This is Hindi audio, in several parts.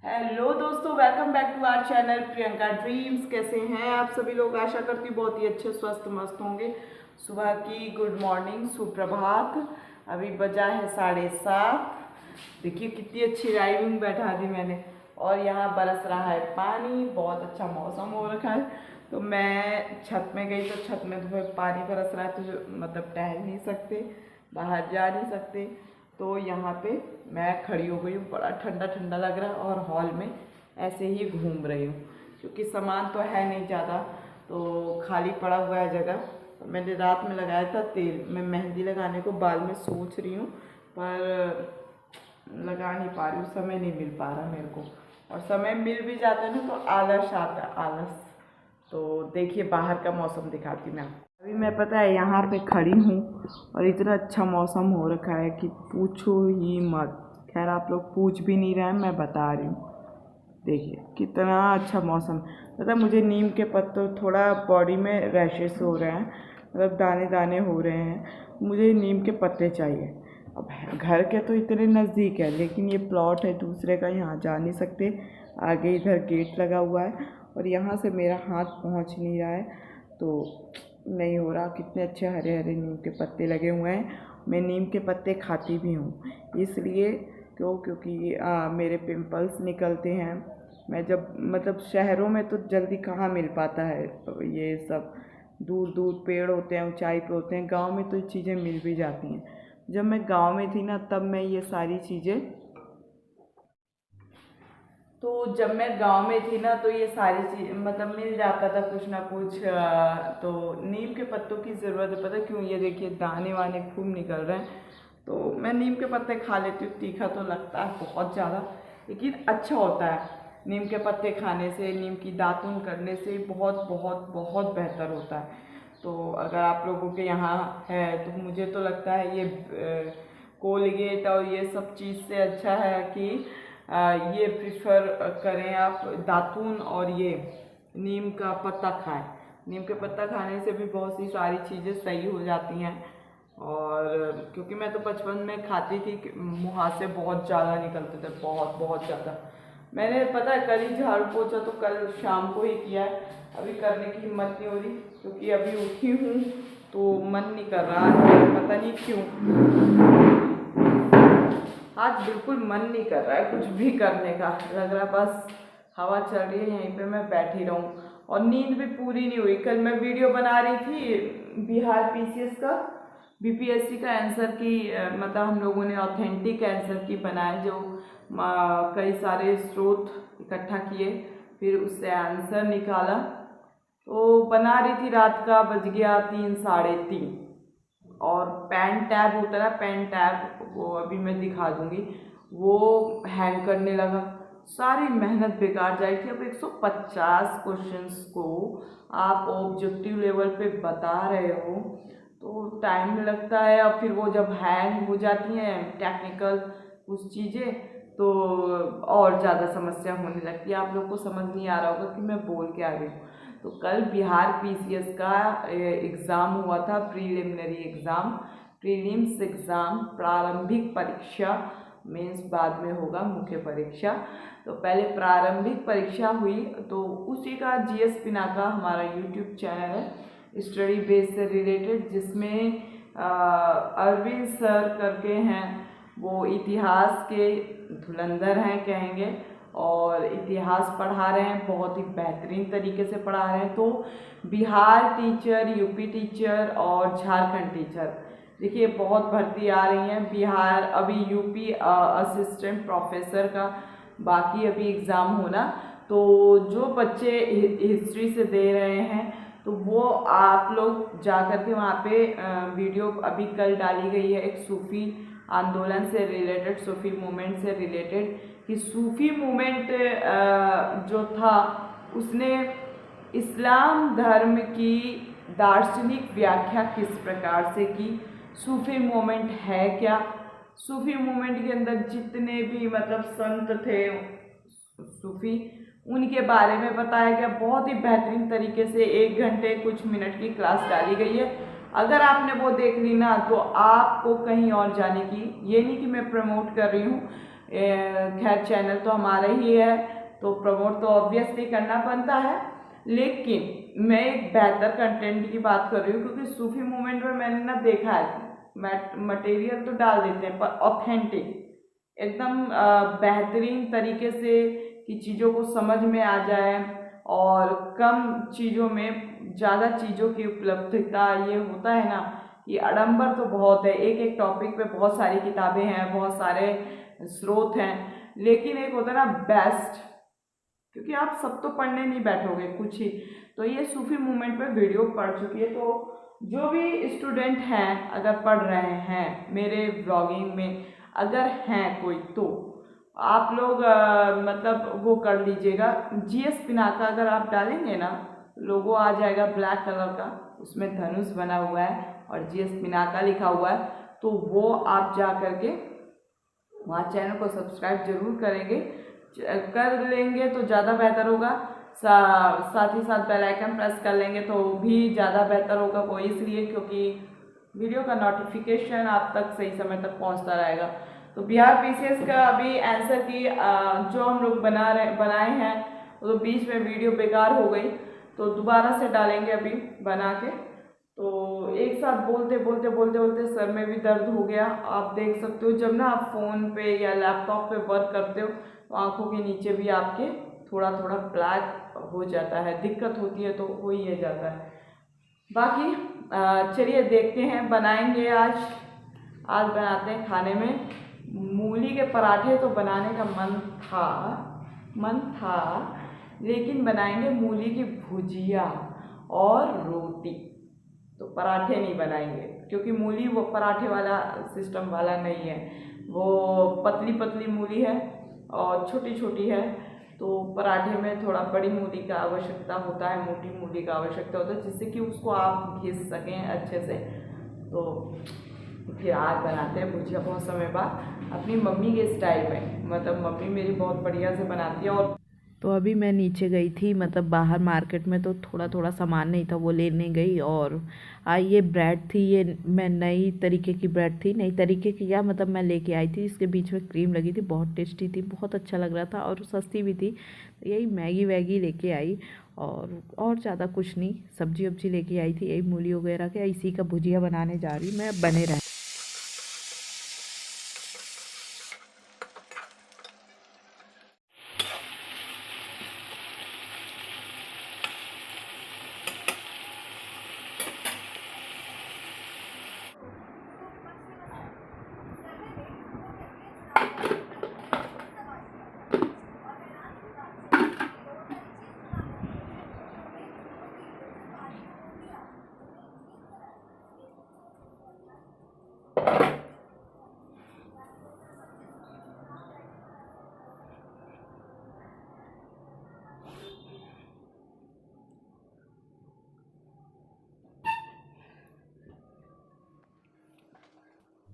हेलो दोस्तों, welcome back to our channel Priyanka dreams. कैसे हैं आप सभी लोग? आशा करती हूँ बहुत ही अच्छे स्वस्थ मस्त होंगे। सुबह की गुड मॉर्निंग, सुप्रभात। अभी बजा है 7:30। देखिए कितनी अच्छी राइमिंग बैठा दी मैंने। और यहाँ बरस रहा है पानी, बहुत अच्छा मौसम हो रखा है। तो मैं छत में गई तो छत में तो फिर पानी बरस रहा है, तो मतलब टहल नहीं सकते, बाहर जा नहीं सकते। तो यहाँ पे मैं खड़ी हो गई हूँ, बड़ा ठंडा ठंडा लग रहा है और हॉल में ऐसे ही घूम रही हूँ क्योंकि सामान तो है नहीं ज़्यादा, तो खाली पड़ा हुआ है जगह। तो मैंने रात में लगाया था तेल, मैं मेहंदी लगाने को बाल में सोच रही हूँ पर लगा नहीं पा रही हूँ, समय नहीं मिल पा रहा मेरे को। और समय मिल भी जाता है ना तो आलस आता है, आलस। तो देखिए बाहर का मौसम दिखाती मैं आपको। अभी मैं पता है यहाँ पे खड़ी हूँ और इतना अच्छा मौसम हो रखा है कि पूछो ही मत। खैर आप लोग पूछ भी नहीं रहे हैं, मैं बता रही हूँ। देखिए कितना अच्छा मौसम। पता है मुझे नीम के पत्तों, थोड़ा बॉडी में रैशेस हो रहे हैं, मतलब दाने दाने हो रहे हैं, मुझे नीम के पत्ते चाहिए। अब घर के तो इतने नज़दीक है लेकिन ये प्लॉट है दूसरे का, यहाँ जा नहीं सकते। आगे इधर गेट लगा हुआ है और यहाँ से मेरा हाथ पहुँच नहीं रहा है, तो नहीं हो रहा। कितने अच्छे हरे हरे नीम के पत्ते लगे हुए हैं। मैं नीम के पत्ते खाती भी हूँ, इसलिए क्योंकि मेरे पिंपल्स निकलते हैं। मैं जब मतलब शहरों में तो जल्दी कहाँ मिल पाता है ये सब, दूर दूर पेड़ होते हैं, ऊंचाई पे होते हैं। गांव में तो ये चीज़ें मिल भी जाती हैं। जब मैं गांव में थी ना तब मैं ये सारी चीज़ें, तो जब मैं गांव में थी ना तो ये सारी चीज मतलब मिल जाता था कुछ ना कुछ। तो नीम के पत्तों की ज़रूरत है, पता है क्यों? ये देखिए दाने वाने खूब निकल रहे हैं, तो मैं नीम के पत्ते खा लेती हूँ। तीखा तो लगता है बहुत ज़्यादा, लेकिन अच्छा होता है। नीम के पत्ते खाने से, नीम की दातुन करने से बहुत बहुत बहुत बेहतर होता है। तो अगर आप लोगों के यहाँ है तो मुझे तो लगता है ये कोलगेट और ये सब चीज़ से अच्छा है कि ये प्रिफर करें आप दातून और ये नीम का पत्ता खाएं। नीम के पत्ता खाने से भी बहुत सी सारी चीज़ें सही हो जाती हैं। और क्योंकि मैं तो बचपन में खाती थी, मुहासे बहुत ज़्यादा निकलते थे, बहुत बहुत ज़्यादा। मैंने पता है कल ही झाड़ू पोछा तो कल शाम को ही किया है। अभी करने की हिम्मत नहीं हो रही क्योंकि अभी उठी हूँ तो मन नहीं कर रहा है, पता नहीं क्यों। आज बिल्कुल मन नहीं कर रहा है कुछ भी करने का। लग रहा है बस हवा चल रही है, यहीं पे मैं बैठी रहूं। और नींद भी पूरी नहीं हुई। कल मैं वीडियो बना रही थी बिहार पीसीएस का, बीपीएससी का आंसर की, मतलब हम लोगों ने ऑथेंटिक आंसर की बनाए, जो कई सारे स्रोत इकट्ठा किए, फिर उससे आंसर निकाला। तो बना रही थी, रात का बज गया 3 साढ़े 3। और पेन टैब होता है ना, पेन टैब, वो अभी मैं दिखा दूंगी, वो हैंग करने लगा। सारी मेहनत बेकार जाएगी। अब 150 क्वेश्चंस को आप ऑब्जेक्टिव लेवल पे बता रहे हो तो टाइम लगता है। और फिर वो जब हैंग हो जाती हैं टेक्निकल कुछ चीज़ें, तो और ज़्यादा समस्या होने लगती है। आप लोग को समझ नहीं आ रहा होगा कि मैं बोल के आ रही हूँ। तो कल बिहार पीसीएस का एग्ज़ाम हुआ था, प्रीलिमिनरी एग्ज़ाम, प्रीलिम्स एग्ज़ाम, प्रारंभिक परीक्षा। मेंस बाद में होगा मुख्य परीक्षा। तो पहले प्रारंभिक परीक्षा हुई, तो उसी का जीएस पिनाका हमारा यूट्यूब चैनल है स्टडी बेस से रिलेटेड, जिसमें अरविंद सर करके हैं, वो इतिहास के धुरंधर हैं कहेंगे, और इतिहास पढ़ा रहे हैं, बहुत ही बेहतरीन तरीके से पढ़ा रहे हैं। तो बिहार टीचर, यूपी टीचर और झारखंड टीचर, देखिए बहुत भर्ती आ रही हैं। बिहार, अभी यूपी असिस्टेंट प्रोफेसर का बाकी अभी एग्ज़ाम होना। तो जो बच्चे हिस्ट्री से दे रहे हैं तो वो आप लोग जा कर के वहाँ पे वीडियो अभी कल डाली गई है, एक सूफी आंदोलन से रिलेटेड, सूफी मूवमेंट से रिलेटेड, कि सूफी मूवमेंट जो था उसने इस्लाम धर्म की दार्शनिक व्याख्या किस प्रकार से की, सूफी मूवमेंट है क्या, सूफी मूवमेंट के अंदर जितने भी मतलब संत थे सूफी, उनके बारे में बताया गया। बहुत ही बेहतरीन तरीके से 1 घंटे कुछ मिनट की क्लास डाली गई है। अगर आपने वो देख ली ना तो आपको कहीं और जाने की, ये नहीं कि मैं प्रमोट कर रही हूँ, खैर चैनल तो हमारा ही है तो प्रमोट तो ऑब्वियसली करना बनता है, लेकिन मैं एक बेहतर कंटेंट की बात कर रही हूँ क्योंकि सूफी मूवमेंट में मैंने ना देखा है मटेरियल तो डाल देते हैं पर ऑथेंटिक एकदम बेहतरीन तरीके से कि चीज़ों को समझ में आ जाए और कम चीज़ों में ज़्यादा चीज़ों की उपलब्धता। ये होता है ना कि आडंबर तो बहुत है, एक एक टॉपिक पे बहुत सारी किताबें हैं, बहुत सारे स्रोत हैं, लेकिन एक होता है ना बेस्ट, क्योंकि आप सब तो पढ़ने नहीं बैठोगे कुछ ही। तो ये सूफी मूवमेंट पे वीडियो पढ़ चुकी है, तो जो भी स्टूडेंट हैं अगर पढ़ रहे हैं मेरे ब्लॉगिंग में अगर हैं कोई, तो आप लोग मतलब वो कर लीजिएगा। जीएस पिनाका अगर आप डालेंगे ना लोगो आ जाएगा ब्लैक कलर का, उसमें धनुष बना हुआ है और जीएस पिनाका लिखा हुआ है, तो वो आप जा करके वहाँ चैनल को सब्सक्राइब जरूर करेंगे, कर लेंगे तो ज़्यादा बेहतर होगा। साथ ही साथ बेल आइकन प्रेस कर लेंगे तो भी ज़्यादा बेहतर होगा। वो इसलिए क्योंकि वीडियो का नोटिफिकेशन आप तक सही समय तक पहुंचता रहेगा। तो बिहार पीसीएस का अभी आंसर की जो हम लोग बनाए हैं तो बीच में वीडियो बेकार हो गई, तो दोबारा से डालेंगे अभी बना के। तो एक साथ बोलते बोलते सर में भी दर्द हो गया। आप देख सकते हो जब ना आप फ़ोन पे या लैपटॉप पे वर्क करते हो तो आँखों के नीचे भी आपके थोड़ा थोड़ा ब्लैक हो जाता है, दिक्कत होती है तो हो ही जाता है। बाकी चलिए देखते हैं बनाएंगे आज बनाते हैं खाने में मूली के पराठे। तो बनाने का मन था लेकिन बनाएंगे मूली की भुजिया और रोटी, तो पराठे नहीं बनाएंगे क्योंकि मूली वो पराठे वाला सिस्टम वाला नहीं है, वो पतली पतली मूली है और छोटी छोटी है, तो पराठे में थोड़ा बड़ी मूली का आवश्यकता होता है, मोटी मूली का आवश्यकता होता है, जिससे कि उसको आप घिस सकें अच्छे से। तो फिर आज बनाते हैं भुजिया बहुत समय बाद अपनी मम्मी के स्टाइल में, मतलब मम्मी मेरी बहुत बढ़िया से बनाती है। और तो अभी मैं नीचे गई थी, मतलब बाहर मार्केट में, तो थोड़ा थोड़ा सामान नहीं था वो लेने गई। और ये ब्रेड थी, ये मैं नई तरीके की ब्रेड थी, नई तरीके की क्या मतलब मैं लेके आई थी, इसके बीच में क्रीम लगी थी, बहुत टेस्टी थी, बहुत अच्छा लग रहा था और सस्ती भी थी। तो यही मैगी वैगी लेके आई और ज़्यादा कुछ नहीं, सब्जी वब्जी लेके आई थी, यही मूली वगैरह के, इसी का भुजिया बनाने जा रही मैं, बने रहे।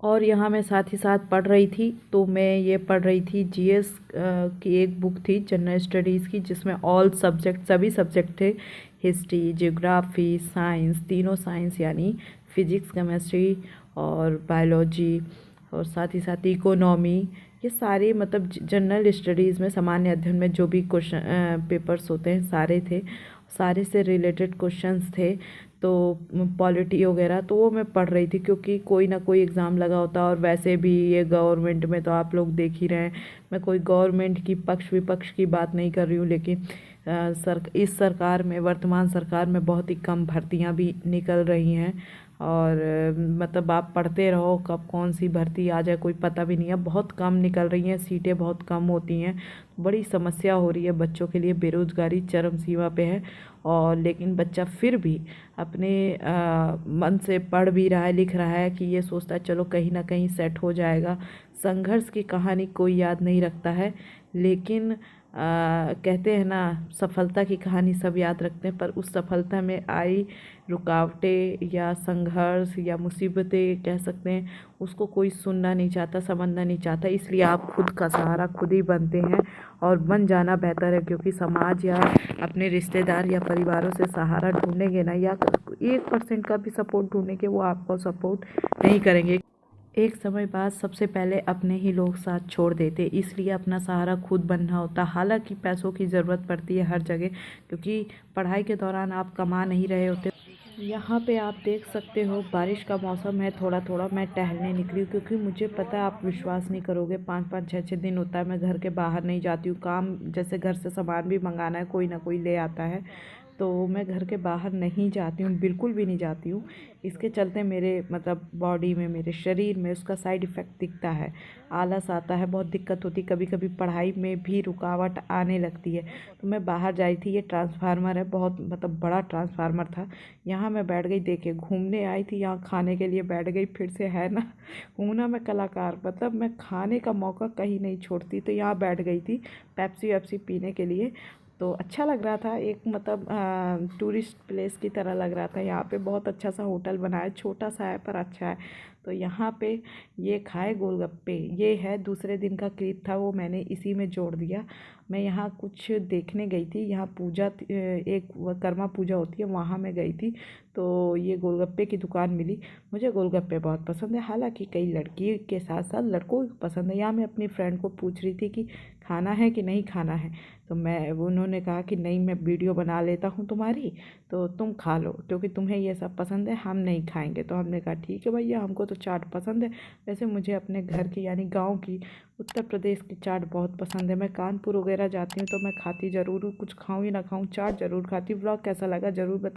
और यहाँ मैं साथ ही साथ पढ़ रही थी, तो मैं ये पढ़ रही थी जीएस की एक बुक थी जनरल स्टडीज़ की, जिसमें ऑल सब्जेक्ट सभी सब्जेक्ट थे, हिस्ट्री, जियोग्राफी, साइंस, तीनों साइंस यानी फिजिक्स, केमिस्ट्री और बायोलॉजी, और साथ ही साथ इकोनॉमी, ये सारे मतलब जनरल स्टडीज़ में सामान्य अध्ययन में जो भी क्वेश्चन पेपर्स होते हैं सारे थे, सारे से रिलेटेड क्वेश्चंस थे। तो पॉलिटी वगैरह तो वो मैं पढ़ रही थी, क्योंकि कोई ना कोई एग्ज़ाम लगा होता, और वैसे भी ये गवर्नमेंट में तो आप लोग देख ही रहे हैं, मैं कोई गवर्नमेंट की पक्ष विपक्ष की बात नहीं कर रही हूँ, लेकिन इस सरकार में, वर्तमान सरकार में बहुत ही कम भर्तियाँ भी निकल रही हैं। और मतलब आप पढ़ते रहो कब कौन सी भर्ती आ जाए कोई पता भी नहीं है, बहुत कम निकल रही हैं, सीटें बहुत कम होती हैं, बड़ी समस्या हो रही है बच्चों के लिए, बेरोज़गारी चरम सीमा पे है। और लेकिन बच्चा फिर भी अपने मन से पढ़ भी रहा है, लिख रहा है, कि ये सोचता है चलो कहीं ना कहीं सेट हो जाएगा। संघर्ष की कहानी कोई याद नहीं रखता है, लेकिन कहते हैं ना सफलता की कहानी सब याद रखते हैं, पर उस सफलता में आई रुकावटें या संघर्ष या मुसीबतें कह सकते हैं, उसको कोई सुनना नहीं चाहता, समझना नहीं चाहता। इसलिए आप खुद का सहारा खुद ही बनते हैं, और बन जाना बेहतर है, क्योंकि समाज या अपने रिश्तेदार या परिवारों से सहारा ढूंढेंगे ना, या 1% का भी सपोर्ट ढूंढेंगे, वो आपको सपोर्ट नहीं करेंगे। एक समय बाद सबसे पहले अपने ही लोग साथ छोड़ देते, इसलिए अपना सहारा खुद बनना होता। हालांकि पैसों की ज़रूरत पड़ती है हर जगह, क्योंकि पढ़ाई के दौरान आप कमा नहीं रहे होते। यहाँ पे आप देख सकते हो बारिश का मौसम है, थोड़ा थोड़ा मैं टहलने निकली हूँ, क्योंकि मुझे पता है, आप विश्वास नहीं करोगे, 5-5 6-6 दिन होता है मैं घर के बाहर नहीं जाती हूँ। काम जैसे घर से सामान भी मंगाना है, कोई ना कोई ले आता है, तो मैं घर के बाहर नहीं जाती हूँ, बिल्कुल भी नहीं जाती हूँ। इसके चलते मेरे मतलब बॉडी में, मेरे शरीर में उसका साइड इफ़ेक्ट दिखता है, आलस आता है, बहुत दिक्कत होती है, कभी कभी पढ़ाई में भी रुकावट आने लगती है। तो मैं बाहर जा रही थी, ये ट्रांसफार्मर है, बहुत मतलब बड़ा ट्रांसफार्मर था, यहाँ मैं बैठ गई। देखे घूमने आई थी, यहाँ खाने के लिए बैठ गई, फिर से है ना, हूँ ना मैं कलाकार, मतलब मैं खाने का मौका कहीं नहीं छोड़ती। तो यहाँ बैठ गई थी पेप्सी वेप्सी पीने के लिए, तो अच्छा लग रहा था, एक मतलब टूरिस्ट प्लेस की तरह लग रहा था। यहाँ पे बहुत अच्छा सा होटल बना है, छोटा सा है पर अच्छा है। तो यहाँ पे ये खाए गोलगप्पे, ये है दूसरे दिन का क्लिप था, वो मैंने इसी में जोड़ दिया। मैं यहाँ कुछ देखने गई थी, यहाँ पूजा एक कर्मा पूजा होती है, वहाँ मैं गई थी, तो ये गोलगप्पे की दुकान मिली। मुझे गोलगप्पे बहुत पसंद है, हालांकि कई लड़की के साथ साथ लड़कों को पसंद है। यहाँ मैं अपनी फ्रेंड को पूछ रही थी कि खाना है कि नहीं खाना है, तो उन्होंने कहा कि नहीं, मैं वीडियो बना लेता हूँ तुम्हारी, तो तुम खा लो, क्योंकि तुम्हें ये सब पसंद है, हम नहीं खाएंगे। तो हमने कहा ठीक है भैया, हमको तो चाट पसंद है। वैसे मुझे अपने घर की यानी गांव की, उत्तर प्रदेश की चाट बहुत पसंद है। मैं कानपुर वगैरह जाती हूँ तो मैं खाती ज़रूर हूँ, कुछ खाऊँ ही ना खाऊँ, चाट ज़रूर खाती हूँ। व्लॉग कैसा लगा ज़रूर बता।